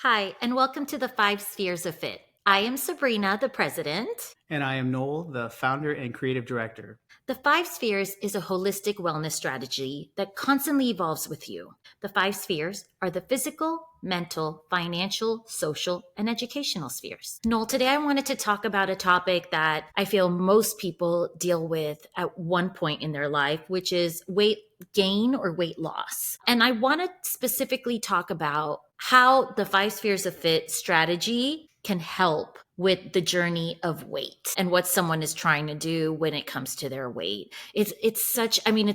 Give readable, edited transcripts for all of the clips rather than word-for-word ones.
Hi, and welcome to the Five Spheres of Fit. I am Sabrina, the president. And I am Noel, the founder and creative director. The Five Spheres is a holistic wellness strategy that constantly evolves with you. The five spheres are the physical, mental, financial, social, and educational spheres. Noel, today I wanted to talk about a topic that I feel most people deal with at one point in their life, which is weight gain or weight loss. And I want to specifically talk about how the five spheres of fit strategy can help with the journey of weight and what someone is trying to do when it comes to their weight. It's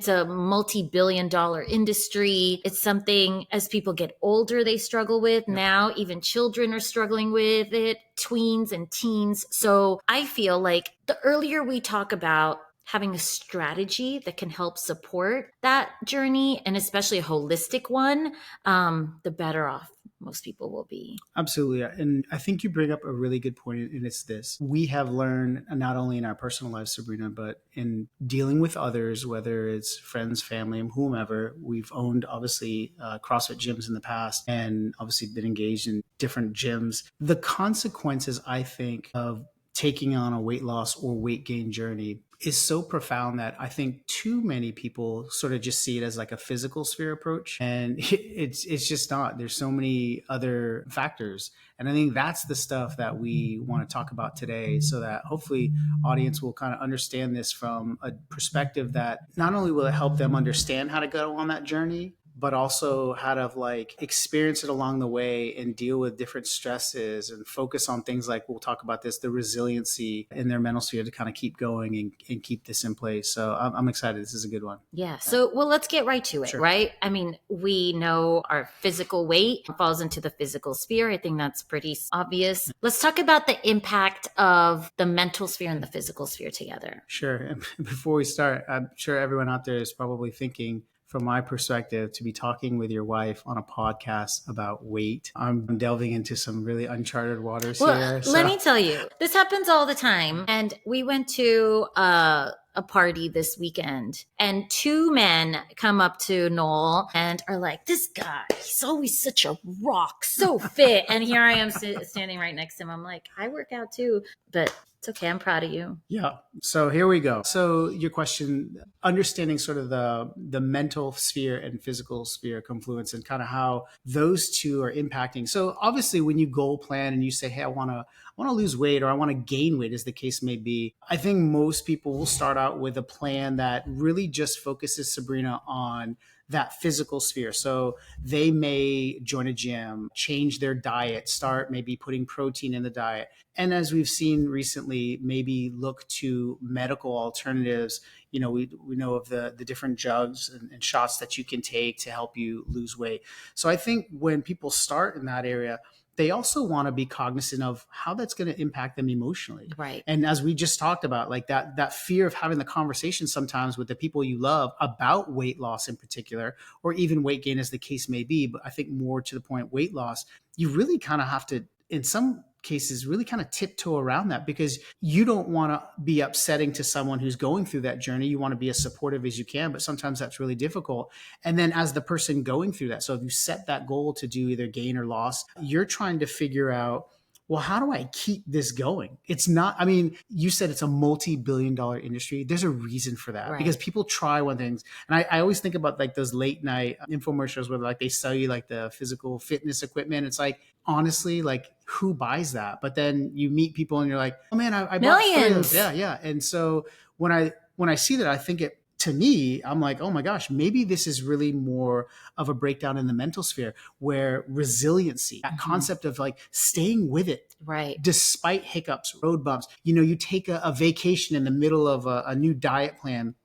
a multi-billion-dollar industry. It's something as people get older, they struggle with. Now, even children are struggling with it, tweens and teens. So I feel like the earlier we talk about having a strategy that can help support that journey, and especially a holistic one, the better off most people will be. Absolutely. And I think you bring up a really good point, and it's this. We have learned, not only in our personal lives, Sabrina, but in dealing with others, whether it's friends, family, whomever. We've owned, obviously, CrossFit gyms in the past and obviously been engaged in different gyms. The consequences, I think, of taking on a weight loss or weight gain journey is so profound that I think too many people sort of just see it as like a physical sphere approach. And it's just not. There's so many other factors. And I think that's the stuff that we want to talk about today, so that hopefully audience will kind of understand this from a perspective that not only will it help them understand how to go on that journey, but also how to experience it along the way and deal with different stresses and focus on things like, we'll talk about this, the resiliency in their mental sphere to kind of keep going and keep this in place. So I'm excited. This is a good one. Yeah. So, let's get right to it, Sure. right? I mean, we know our physical weight falls into the physical sphere. I think that's pretty obvious. Let's talk about the impact of the mental sphere and the physical sphere together. Sure. And before we start, I'm sure everyone out there is probably thinking, from my perspective, to be talking with your wife on a podcast about weight. I'm delving into some really uncharted waters here. Let me tell you, this happens all the time. And we went to a party this weekend, and two men come up to Noel and are like, "This guy, he's always such a rock, so fit." And here I am standing right next to him. I'm like, I work out too, but it's okay. I'm proud of you. Yeah. So here we go. So your question, understanding sort of the mental sphere and physical sphere confluence and kind of how those two are impacting. So obviously when you goal plan and you say, hey, I want to lose weight, or I want to gain weight, as the case may be, I think most people will start out with a plan that really just focuses, Sabrina, on that physical sphere. So they may join a gym, change their diet, start maybe putting protein in the diet. And as we've seen recently, maybe look to medical alternatives. We know of the different jugs and shots that you can take to help you lose weight. So I think when people start in that area, they also want to be cognizant of how that's going to impact them emotionally. Right. And as we just talked about, like that fear of having the conversation sometimes with the people you love about weight loss in particular, or even weight gain as the case may be. But I think more to the point, weight loss, you really kind of have to, in some cases, really kind of tiptoe around that, because you don't want to be upsetting to someone who's going through that journey. You want to be as supportive as you can, but sometimes that's really difficult. And then as the person going through that, so if you set that goal to do either gain or loss, you're trying to figure out, well, how do I keep this going? It's not, I mean, you said it's a multi-billion-dollar industry. There's a reason for that, Right. Because people try one things. And I always think about like those late night infomercials where like they sell you like the physical fitness equipment. It's like, honestly, like who buys that? But then you meet people and you're like, oh man, I bought Millions. Yeah. And so when I see that, I think to me, I'm like, oh my gosh, maybe this is really more of a breakdown in the mental sphere, where resiliency, that concept of like staying with it, Right. despite hiccups, road bumps. You take a vacation in the middle of a new diet plan,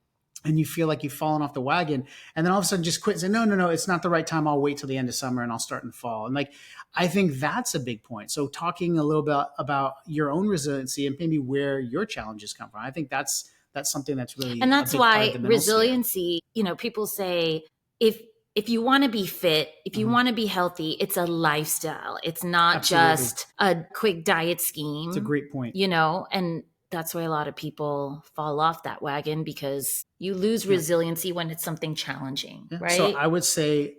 and you feel like you've fallen off the wagon, and then all of a sudden just quit and say, no, it's not the right time. I'll wait till the end of summer and I'll start in fall. And like, I think that's a big point. So talking a little bit about your own resiliency and maybe where your challenges come from, I think that's something that's really, and that's why resiliency, people say, if you want to be fit, if you want to be healthy, it's a lifestyle. It's not just a quick diet scheme. It's a great point. And that's why a lot of people fall off that wagon, because you lose resiliency when it's something challenging, right? So I would say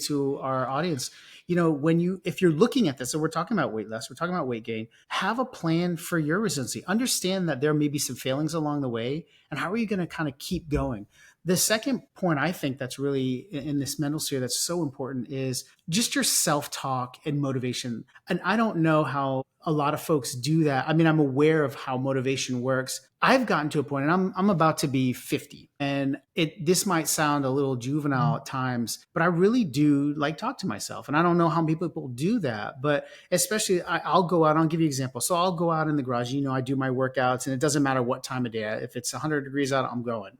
to our audience, if you're looking at this, so we're talking about weight loss, we're talking about weight gain, have a plan for your resiliency. Understand that there may be some failings along the way, and how are you going to kind of keep going? The second point I think that's really in this mental sphere that's so important is just your self-talk and motivation. And I don't know how a lot of folks do that. I mean, I'm aware of how motivation works. I've gotten to a point, and I'm about to be 50, and this might sound a little juvenile at times, but I really do like talk to myself. And I don't know how many people do that, but especially I'll go out. I'll give you an example. So I'll go out in the garage. I do my workouts, and it doesn't matter what time of day. If it's 100 degrees out, I'm going.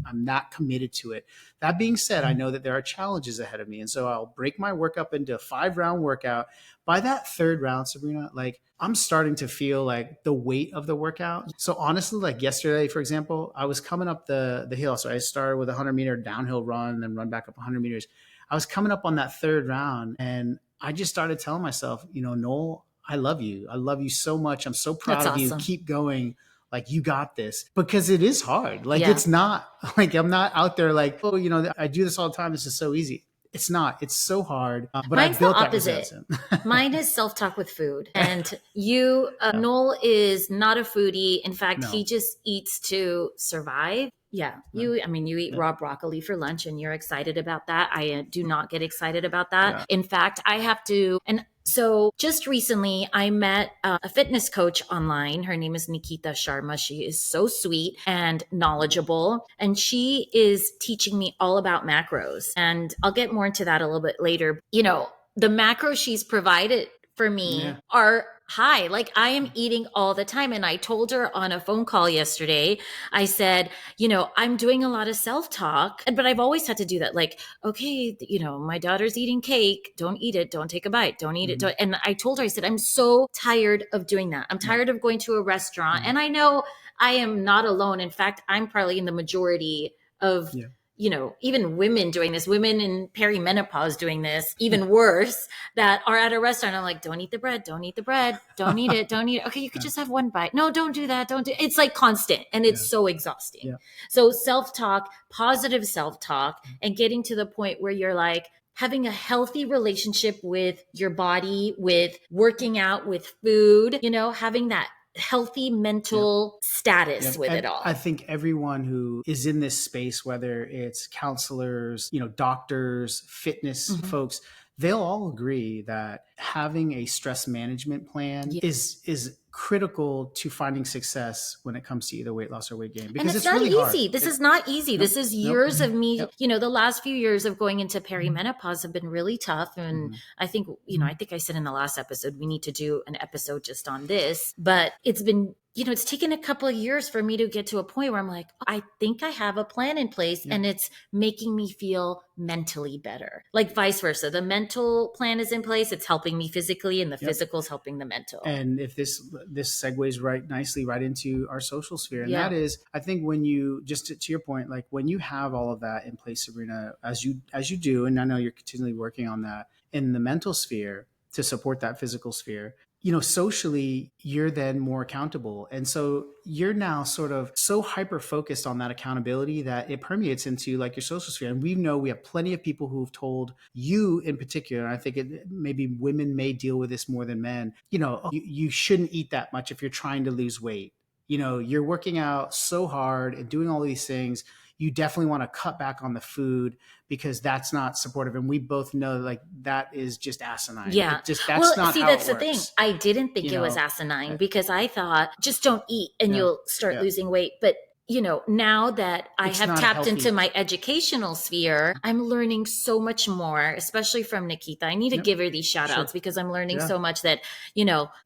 I'm not committed to it. That being said, I know that there are challenges ahead of me, and so I'll break my work up into a 5-round workout. By that third round, Sabrina, like I'm starting to feel like the weight of the workout. So honestly, like yesterday, for example, I was coming up the hill. So I started with a 100-meter downhill run and then run back up 100 meters. I was coming up on that third round, and I just started telling myself, Noel, I love you. I love you so much. I'm so proud That's of you. awesome. Keep going. Like, you got this, because it is hard. Like, It's not like I'm not out there like, oh, I do this all the time. This is so easy. It's not. It's so hard. But Mine's I built the that opposite. resilience. Mine is self-talk with food. And Noel is not a foodie. In fact, No. he just eats to survive. Yeah. You eat raw broccoli for lunch and you're excited about that. I do not get excited about that. Yeah. In fact, I have to, and so just recently I met a fitness coach online. Her name is Nikita Sharma. She is so sweet and knowledgeable, and she is teaching me all about macros. And I'll get more into that a little bit later. The macros she's provided for me are high. Like, I am eating all the time. And I told her on a phone call yesterday, I said, I'm doing a lot of self-talk, but I've always had to do that. Like, okay, my daughter's eating cake. Don't eat it. Don't take a bite. Don't eat it. And I told her, I said, I'm so tired of doing that. I'm tired of going to a restaurant. And I know I am not alone. In fact, I'm probably in the majority of even women doing this, women in perimenopause doing this, even worse, that are at a restaurant. I'm like, don't eat the bread, don't eat the bread, don't eat it, don't eat it. Okay, you could just have one bite. No, don't do that. Don't do it. It's like constant, and it's so exhausting. So self-talk, positive self-talk, and getting to the point where you're like, having a healthy relationship with your body, with working out, with food, having that healthy mental status with it all. I think everyone who is in this space, whether it's counselors, doctors, fitness folks, they'll all agree that having a stress management plan is critical to finding success when it comes to either weight loss or weight gain, because it's not really easy. hard. This is not easy. This is years of me, the last few years of going into perimenopause have been really tough. And I think, I think I said in the last episode, we need to do an episode just on this, but it's been, it's taken a couple of years for me to get to a point where I'm like, I think I have a plan in place, and it's making me feel mentally better. Like vice versa. The mental plan is in place. It's helping me physically, and the physical is helping the mental. And if this segues nicely right into our social sphere. And that is, I think when you, just to your point, like when you have all of that in place, Sabrina, as you do, and I know you're continually working on that in the mental sphere to support that physical sphere, socially, you're then more accountable. And so you're now sort of so hyper focused on that accountability that it permeates into like your social sphere. And we have plenty of people who've told you in particular, and I think maybe women may deal with this more than men, you shouldn't eat that much if you're trying to lose weight. You're working out so hard and doing all these things. You definitely want to cut back on the food because that's not supportive. And we both know like that is just asinine. Yeah. That's the thing. I didn't think it was asinine because I thought just don't eat and you'll start losing weight. But now that I have tapped into my educational sphere, I'm learning so much more, especially from Nikita. I need to give her these shout outs because I'm learning so much that,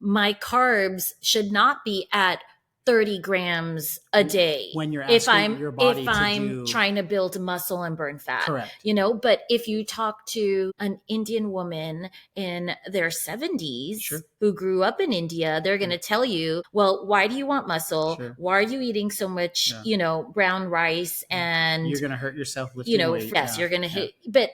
my carbs should not be at 30 grams a day when you're asking your body if I'm trying to build muscle and burn fat. Correct. But if you talk to an Indian woman in their 70s who grew up in India, they're going to tell you, well, why do you want muscle? Why are you eating so much, brown rice? And you're going to hurt yourself lifting weight. Yes, you're going to hit, but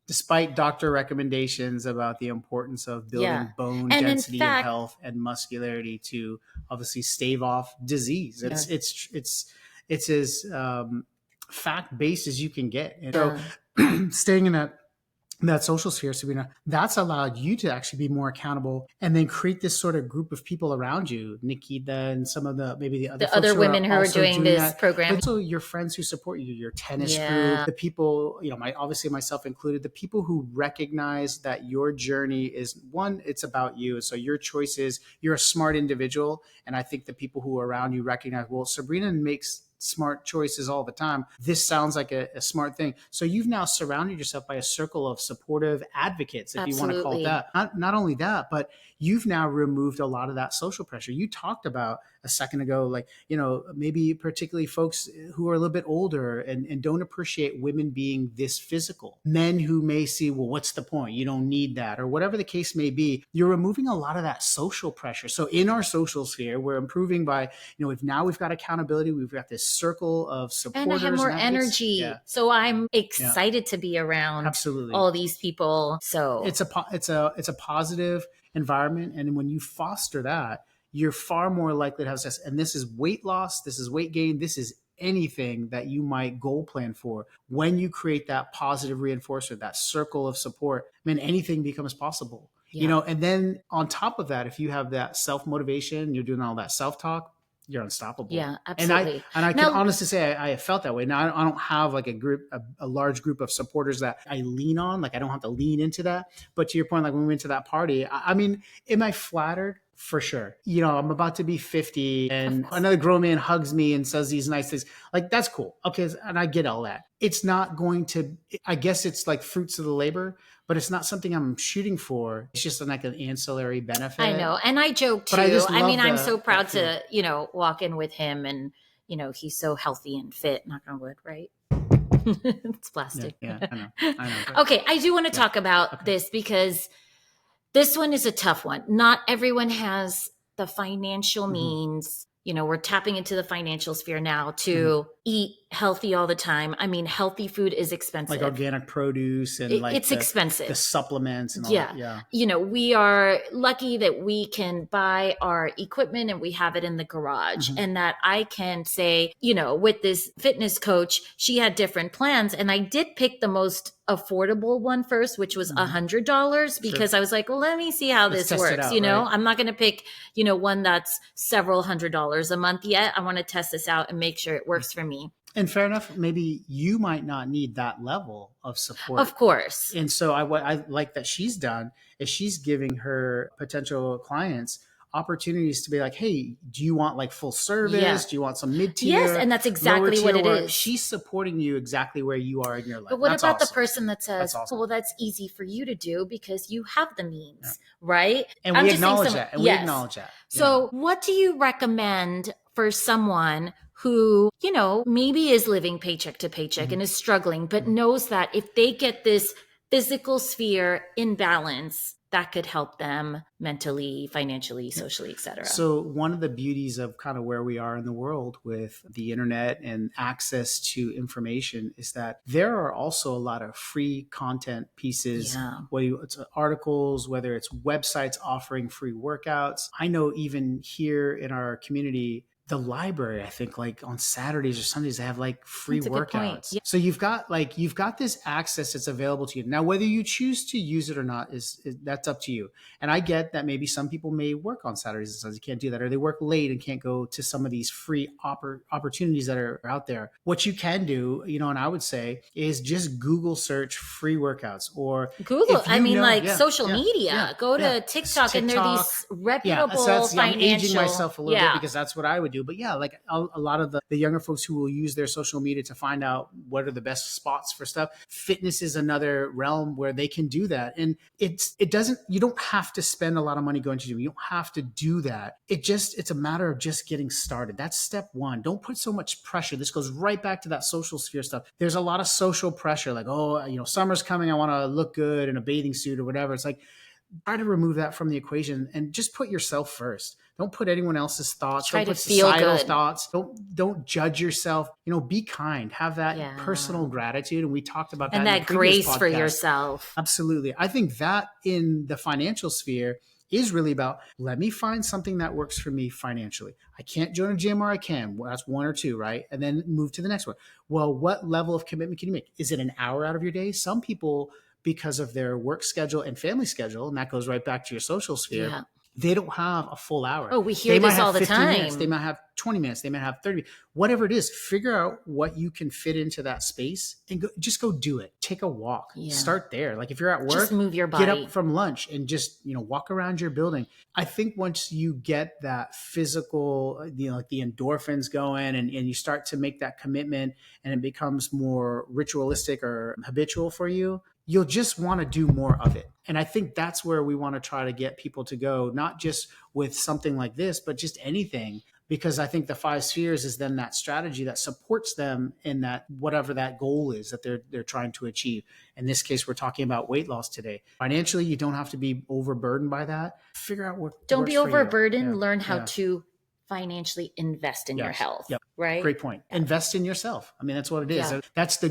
despite doctor recommendations about the importance of building bone density and health and muscularity to obviously stave off disease. It's as fact-based as you can get. And so staying in that that social sphere, Sabrina, that's allowed you to actually be more accountable and then create this sort of group of people around you, Nikita and some of the maybe the other The folks other who are women who are also doing doing this that, but program. also your friends who support you, your tennis group, Yeah. the people, obviously myself included, the people who recognize that your journey is one, it's about you. So your choices, you're a smart individual. And I think the people who are around you recognize, well, Sabrina makes smart choices all the time. This sounds like a smart thing. So you've now surrounded yourself by a circle of supportive advocates, if you want to call it Absolutely. that. Not only that, but you've now removed a lot of that social pressure. You talked about a second ago, like, maybe particularly folks who are a little bit older and don't appreciate women being this physical. Men who may see, well, what's the point? You don't need that, or whatever the case may be. You're removing a lot of that social pressure. So in our social sphere, we're improving by, if now we've got accountability, we've got this circle of supporters. And I have more advocates. energy. Yeah. So I'm excited to be around Absolutely. all these people. So it's a positive environment. And when you foster that, you're far more likely to have success. And this is weight loss, this is weight gain, this is anything that you might goal plan for. When you create that positive reinforcement, that circle of support, anything becomes possible. Yeah. And then on top of that, if you have that self-motivation, you're doing all that self-talk, you're unstoppable. Yeah, absolutely. And I can honestly say I have felt that way. Now I don't have like a large group of supporters that I lean on. Like I don't have to lean into that. But to your point, like when we went to that party, I mean, am I flattered? For sure. I'm about to be 50 and another grown man hugs me and says these nice things. Like, that's cool. Okay. And I get all that. It's not going to, I guess it's like fruits of the labor, but it's not something I'm shooting for. It's just like an ancillary benefit. I know. And I joke too. I'm so proud to, walk in with him and, he's so healthy and fit, knock on wood, right? It's plastic. Yeah, I know. Okay. I do want to talk about this because this one is a tough one. Not everyone has the financial means. We're tapping into the financial sphere now to eat healthy all the time. I mean, healthy food is expensive. Like organic produce and it's expensive. The supplements and all that. Yeah. We are lucky that we can buy our equipment and we have it in the garage and that I can say, with this fitness coach, she had different plans and I did pick the most affordable one first, which was $100 because I was like, well, let me see how this works. Out, right? I'm not going to pick, one that's several $100s a month yet. I want to test this out and make sure it works for me. And fair enough, maybe you might not need that level of support. Of course. And so what I like that she's done is she's giving her potential clients opportunities to be like, hey, do you want like full service? Yeah. Do you want some mid-tier? Yes, and that's exactly what it is. She's supporting you exactly where you are in your life. But what about the person that says, well, that's easy for you to do because you have the means, right? And we acknowledge that. And we acknowledge that. So what do you recommend for someone who, maybe is living paycheck to paycheck and is struggling, but knows that if they get this physical sphere in balance, that could help them mentally, financially, socially, etc. So one of the beauties of kind of where we are in the world with the internet and access to information is that there are also a lot of free content pieces, whether it's articles, whether it's websites offering free workouts. I know even here in our community, the library, I think like on Saturdays or Sundays, they have like free workouts. So you've got this access that's available to you. Now, whether you choose to use it or not is that's up to you. And I get that maybe some people may work on Saturdays and Sundays, you can't do that, or they work late and can't go to some of these free opportunities that are out there. What you can do, and I would say is just Google search free workouts or Google. Social media. Go to TikTok and there are these reputable financial. I'm aging myself a little bit because that's what I would do. But like a lot of the younger folks who will use their social media to find out what are the best spots for stuff. Fitness is another realm where they can do that. And you don't have to spend a lot of money going to the gym. You don't have to do that. It's a matter of just getting started. That's step one. Don't put so much pressure. This goes right back to that social sphere stuff. There's a lot of social pressure, like, summer's coming. I want to look good in a bathing suit or whatever. It's like, try to remove that from the equation and just put yourself first. Don't put anyone else's thoughts. Try don't put to feel societal good. thoughts. Don't judge yourself. Be kind. Have that personal gratitude. And we talked about that. And that grace for yourself. Absolutely. I think that in the financial sphere is really about, let me find something that works for me financially. I can't join a gym or I can. Well, that's one or two, right? And then move to the next one. Well, what level of commitment can you make? Is it an hour out of your day? Some people because of their work schedule and family schedule, and that goes right back to your social sphere. Yeah. They don't have a full hour. Oh, we hear They might this have all the 15 minutes. They time. might have 20 minutes. They might have 30, whatever it is. Figure out what you can fit into that space and just go do it. Take a walk. Yeah. Start there. Like if you're at work, Just move your body. Get up from lunch and just, walk around your building. I think once you get that physical, like the endorphins going and you start to make that commitment and it becomes more ritualistic or habitual for you, you'll just want to do more of it. And I think that's where we want to try to get people to go, not just with something like this, but just anything. Because I think the 5 spheres is then that strategy that supports them in that whatever that goal is that they're trying to achieve. In this case, we're talking about weight loss today. Financially, you don't have to be overburdened by that. Figure out what Don't works be for you. overburdened. Yeah. Learn how to financially invest in your health. Yep. Right? Great point. Invest in yourself. I mean, that's what it is. Yeah. That's the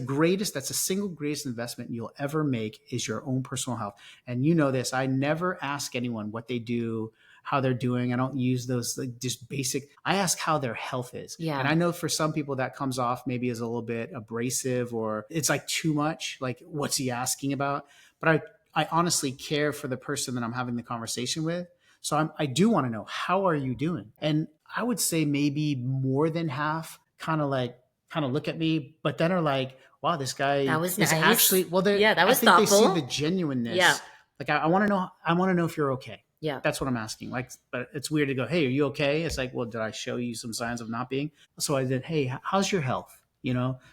single greatest investment you'll ever make is your own personal health. And you know this, I never ask anyone what they do, how they're doing. I don't use those just basic. I ask how their health is. Yeah. And I know for some people that comes off maybe as a little bit abrasive or it's like too much. Like, what's he asking about? But I honestly care for the person that I'm having the conversation with. So I do want to know, how are you doing? And I would say maybe more than half kind of look at me, but then are like, wow, this guy that was is nice. actually, well, that was I think thoughtful. they see the genuineness. Yeah. Like, I want to know if you're okay. Yeah. That's what I'm asking. Like, but it's weird to go, hey, are you okay? It's like, well, did I show you some signs of not being? So I did, hey, how's your health?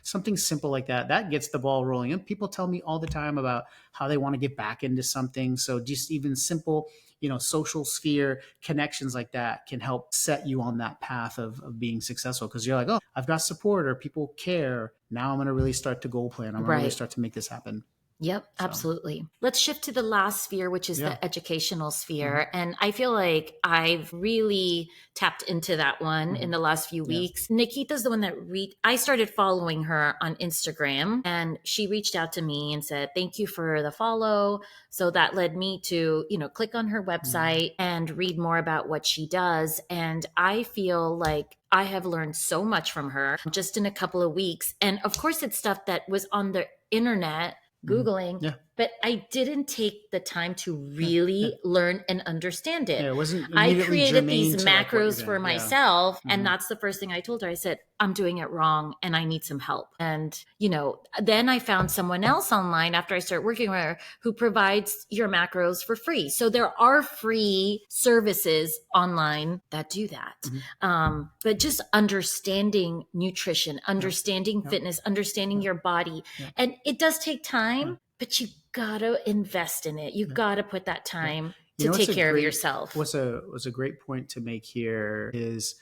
Something simple like that, that gets the ball rolling. And people tell me all the time about how they want to get back into something. So just even simple, social sphere connections like that can help set you on that path of being successful. Cause you're like, oh, I've got support or people care. Now I'm going to really start to goal plan. I'm going to really start to make this happen. Yep, absolutely. Let's shift to the last sphere, which is the educational sphere. And I feel like I've really tapped into that one in the last few weeks. Nikita's the one that I started following her on Instagram, and she reached out to me and said, thank you for the follow. So that led me to, click on her website and read more about what she does. And I feel like I have learned so much from her just in a couple of weeks. And of course, it's stuff that was on the internet, Googling, but I didn't take the time to really learn and understand it. It wasn't I created these macros for myself, and that's the first thing I told her. I said, I'm doing it wrong and I need some help. And, then I found someone else online after I started working with her who provides your macros for free. So there are free services online that do that. But just understanding nutrition, understanding fitness, understanding your body. And it does take time, but you gotta invest in it. You gotta put that time to take care of yourself. What's a great point to make here is,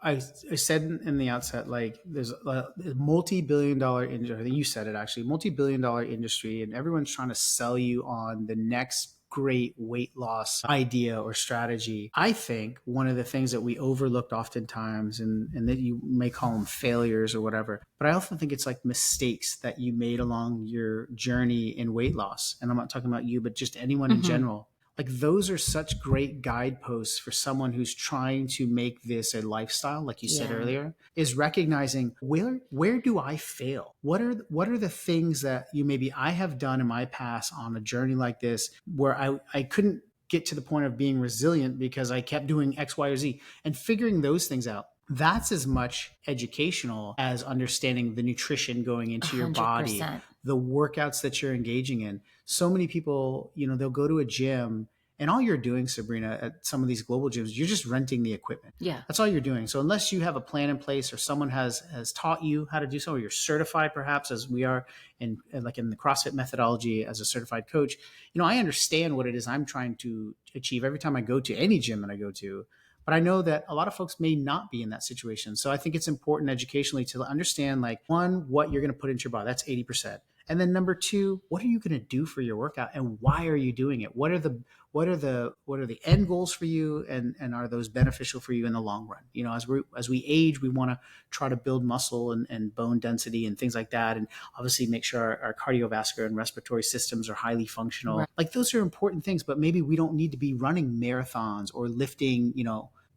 I said in the outset, like there's a multi-billion-dollar industry. I think you said it actually, multi-billion-dollar industry, and everyone's trying to sell you on the next great weight loss idea or strategy. I think one of the things that we overlooked oftentimes, and that you may call them failures or whatever, but I also think it's like mistakes that you made along your journey in weight loss. And I'm not talking about you, but just anyone in general. Like those are such great guideposts for someone who's trying to make this a lifestyle, like you said earlier, is recognizing where do I fail? What are the things that maybe I have done in my past on a journey like this where I couldn't get to the point of being resilient because I kept doing X, Y, or Z, and figuring those things out. That's as much educational as understanding the nutrition going into your 100%. Body, the workouts that you're engaging in. So many people, they'll go to a gym and all you're doing, Sabrina, at some of these global gyms, you're just renting the equipment. Yeah. That's all you're doing. So unless you have a plan in place or someone has taught you how to do so, or you're certified perhaps, as we are in the CrossFit methodology as a certified coach, I understand what it is I'm trying to achieve every time I go to any gym that I go to. But I know that a lot of folks may not be in that situation. So I think it's important educationally to understand, like, one, what you're going to put into your body. That's 80%. And then number two, what are you going to do for your workout and why are you doing it? What are the end goals for you, and are those beneficial for you in the long run? As we age, we want to try to build muscle and bone density and things like that, and obviously make sure our cardiovascular and respiratory systems are highly functional. Right. Like those are important things, but maybe we don't need to be running marathons or lifting,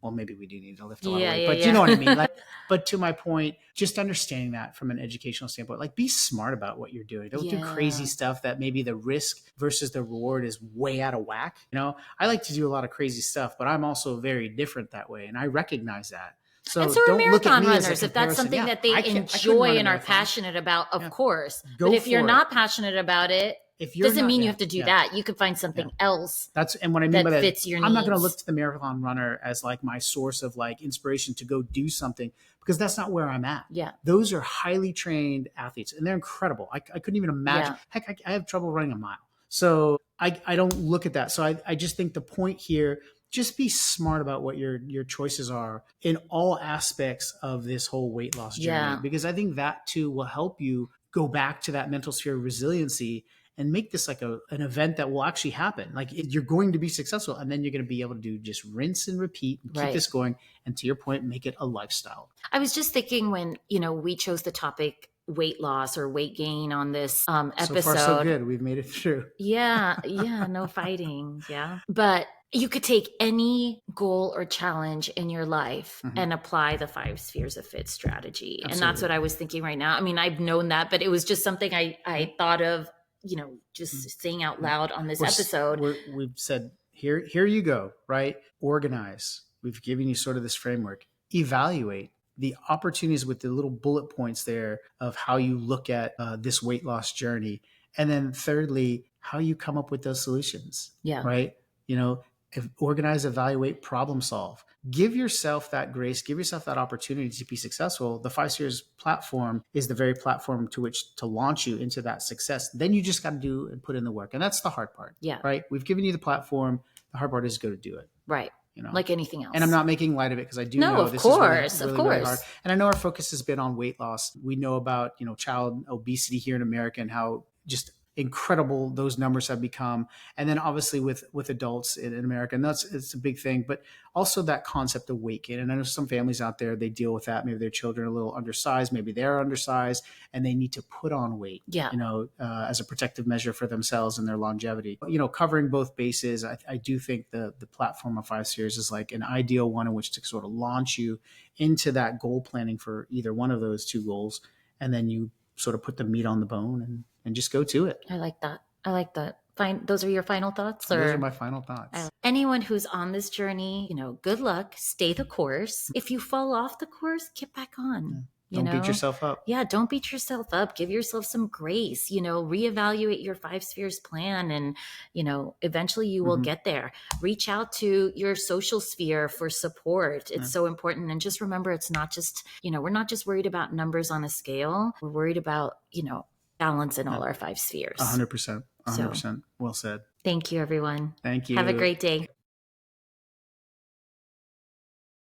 well, maybe we do need to lift a lot of Yeah, weight, yeah, but you know what I mean? yeah. Like, but to my point, just understanding that from an educational standpoint, like be smart about what you're doing. Don't do crazy Yeah. stuff that maybe the risk versus the reward is way out of whack. You know, I like to do a lot of crazy stuff, but I'm also very different that way. And I recognize that. And So so are don't look at marathon me as a runners, if that's comparison. something Yeah, that they I couldn't enjoy run a and are marathon. passionate about, of Yeah. course. Go But if you're for it. not passionate about it, If you're doesn't not, mean you yeah, have to do yeah, that. You could find something yeah. else That's, and what I mean by that that, fits your I'm not going to look needs. to the marathon runner as like my source of like inspiration to go do something, because that's not where I'm at. Yeah. Those are highly trained athletes and they're incredible. I couldn't even imagine. Yeah. Heck, I have trouble running a mile. So I don't look at that. So I just think the point here, just be smart about what your choices are in all aspects of this whole weight loss journey, Yeah. because I think that too will help you go back to that mental sphere of resiliency and make this like an event that will actually happen. Like you're going to be successful, and then you're going to be able to do just rinse and repeat and keep Right. this going. And to your point, make it a lifestyle. I was just thinking when, we chose the topic weight loss or weight gain on this episode. So far, so good. We've made it through. Yeah. No fighting. Yeah. But you could take any goal or challenge in your life and apply the 5 spheres of fit strategy. Absolutely. And that's what I was thinking right now. I mean, I've known that, but it was just something I thought of, just saying out loud on this episode. We've said, here you go, right? Organize. We've given you sort of this framework. Evaluate the opportunities with the little bullet points there of how you look at this weight loss journey. And then thirdly, how you come up with those solutions. Yeah. Right? Organize, evaluate, problem solve. Give yourself that grace, give yourself that opportunity to be successful. The 5 Spheres platform is the very platform to which to launch you into that success. Then you just got to do and put in the work. And that's the hard part. Yeah. Right? We've given you the platform. The hard part is go to do it. Right. Like anything else. And I'm not making light of it because I do know this is really hard. And I know our focus has been on weight loss. We know about, child obesity here in America and how just incredible those numbers have become. And then obviously with adults in America, and it's a big thing, but also that concept of weight gain. And I know some families out there, they deal with that. Maybe their children are a little undersized, maybe they're undersized and they need to put on weight, as a protective measure for themselves and their longevity. Covering both bases, I do think the platform of 5 Spheres is like an ideal one in which to sort of launch you into that goal planning for either one of those two goals. And then you sort of put the meat on the bone and just go to it. I like that. Fine. Those are your final thoughts? Or? Those are my final thoughts. Anyone who's on this journey, good luck. Stay the course. If you fall off the course, get back on. Don't beat yourself up. Yeah, don't beat yourself up. Give yourself some grace. Reevaluate your 5 spheres plan, and eventually you will get there. Reach out to your social sphere for support. It's so important. And just remember, it's not just we're not just worried about numbers on a scale. We're worried about balance in all our 5 spheres. 100%. 100%. Well said. Thank you, everyone. Thank you. Have a great day.